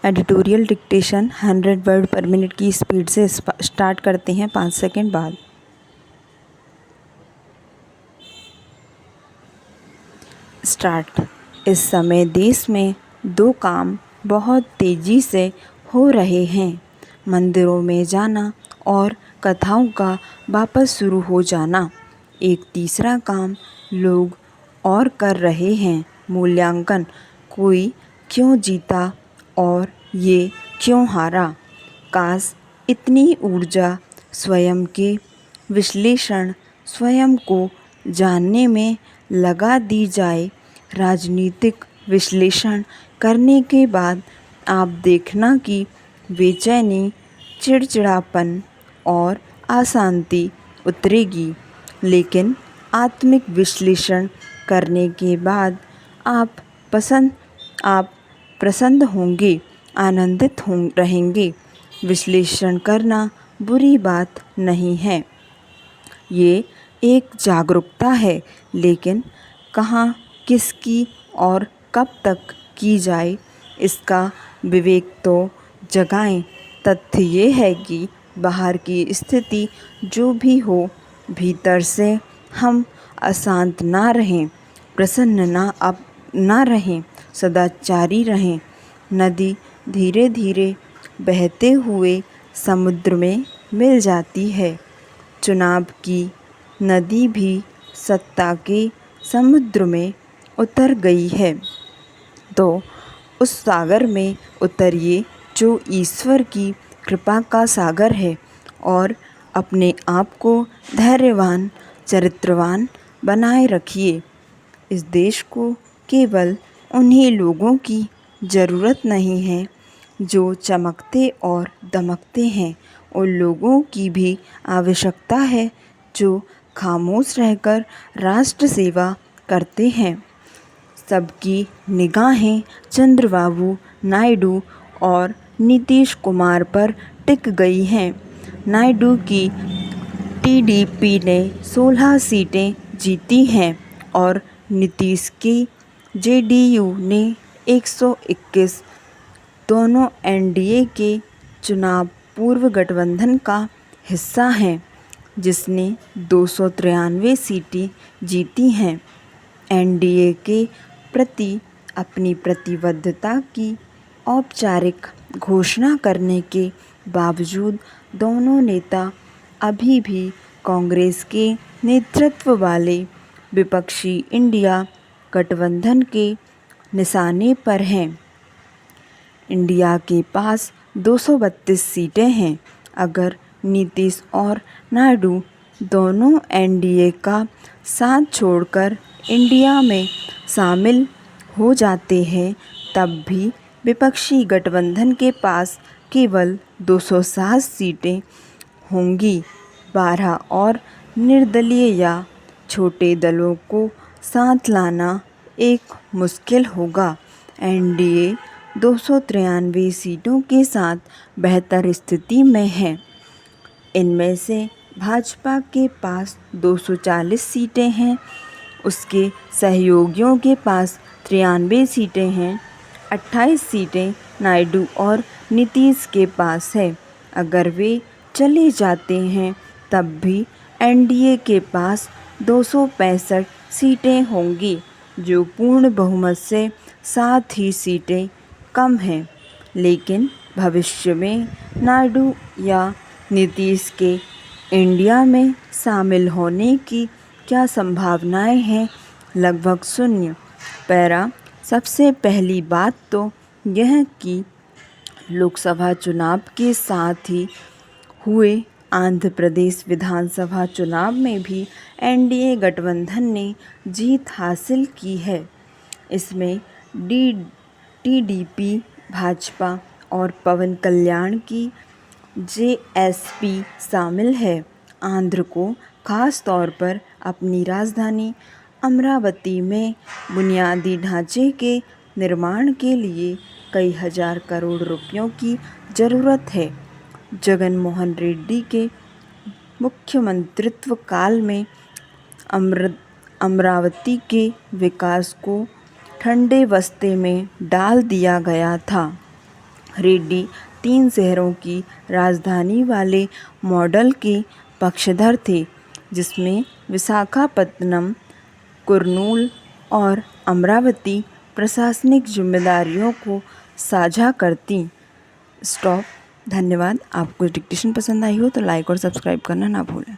Editorial dictation 100 word पर minute की speed से स्टार्ट करते हैं 5 सेकंड बाद। स्टार्ट। इस समय देश में दो काम बहुत तेज़ी से हो रहे हैं, मंदिरों में जाना और कथाओं का वापस शुरू हो जाना। एक तीसरा काम लोग और कर रहे हैं, मूल्यांकन, कोई क्यों जीता और ये क्यों हारा। काश इतनी ऊर्जा स्वयं के विश्लेषण, स्वयं को जानने में लगा दी जाए। राजनीतिक विश्लेषण करने के बाद आप देखना कि बेचैनी, चिड़चिड़ापन और अशांति उतरेगी, लेकिन आत्मिक विश्लेषण करने के बाद आप प्रसन्न होंगे, आनंदित रहेंगे। विश्लेषण करना बुरी बात नहीं है, ये एक जागरूकता है, लेकिन कहाँ, किसकी और कब तक की जाए, इसका विवेक तो जगाएं। तथ्य ये है कि बाहर की स्थिति जो भी हो, भीतर से हम अशांत ना रहें, प्रसन्न ना रहें, सदाचारी रहें। नदी धीरे धीरे बहते हुए समुद्र में मिल जाती है। चुनाव की नदी भी सत्ता के समुद्र में उतर गई है, तो उस सागर में उतरिए जो ईश्वर की कृपा का सागर है, और अपने आप को धैर्यवान, चरित्रवान बनाए रखिए। इस देश को केवल उन्हीं लोगों की ज़रूरत नहीं है जो चमकते और दमकते हैं, उन लोगों की भी आवश्यकता है जो खामोश रहकर राष्ट्र सेवा करते हैं। सबकी निगाहें चंद्रबाबू नायडू और नीतीश कुमार पर टिक गई हैं। नायडू की टीडीपी ने 16 सीटें जीती हैं और नीतीश की जेडीयू ने 121। दोनों एनडीए के चुनाव पूर्व गठबंधन का हिस्सा हैं, जिसने 293 सीटें जीती हैं। एनडीए के प्रति अपनी प्रतिबद्धता की औपचारिक घोषणा करने के बावजूद दोनों नेता अभी भी कांग्रेस के नेतृत्व वाले विपक्षी इंडिया गठबंधन के निशाने पर हैं। इंडिया के पास 232 सीटें हैं। अगर नीतीश और नायडू दोनों एनडीए का साथ छोड़कर इंडिया में शामिल हो जाते हैं, तब भी विपक्षी गठबंधन के पास केवल 207 सीटें होंगी। 12 और निर्दलीय या छोटे दलों को साथ लाना एक मुश्किल होगा। एनडीए 293 सीटों के साथ बेहतर स्थिति में है। इनमें से भाजपा के पास 240 सीटें हैं, उसके सहयोगियों के पास 93 सीटें हैं। 28 सीटें नायडू और नीतीश के पास है। अगर वे चले जाते हैं तब भी एनडीए के पास 265 सीटें होंगी, जो पूर्ण बहुमत से 7 ही सीटें कम हैं। लेकिन भविष्य में नायडू या नीतीश के इंडिया में शामिल होने की क्या संभावनाएं हैं? लगभग शून्य। पैरा। सबसे पहली बात तो यह कि लोकसभा चुनाव के साथ ही हुए आंध्र प्रदेश विधानसभा चुनाव में भी एनडीए गठबंधन ने जीत हासिल की है। इसमें टीडीपी, भाजपा और पवन कल्याण की जेएसपी शामिल है। आंध्र को खास तौर पर अपनी राजधानी अमरावती में बुनियादी ढांचे के निर्माण के लिए कई हजार करोड़ रुपयों की ज़रूरत है। जगन मोहन रेड्डी के मुख्यमंत्रित्व काल में अमरावती के विकास को ठंडे बस्ते में डाल दिया गया था। रेड्डी 3 शहरों की राजधानी वाले मॉडल के पक्षधर थे, जिसमें विशाखापत्तनम, कुर्नूल और अमरावती प्रशासनिक जिम्मेदारियों को साझा करती। स्टॉप। धन्यवाद। आपको डिक्टेशन पसंद आई हो तो लाइक और सब्सक्राइब करना ना भूलें।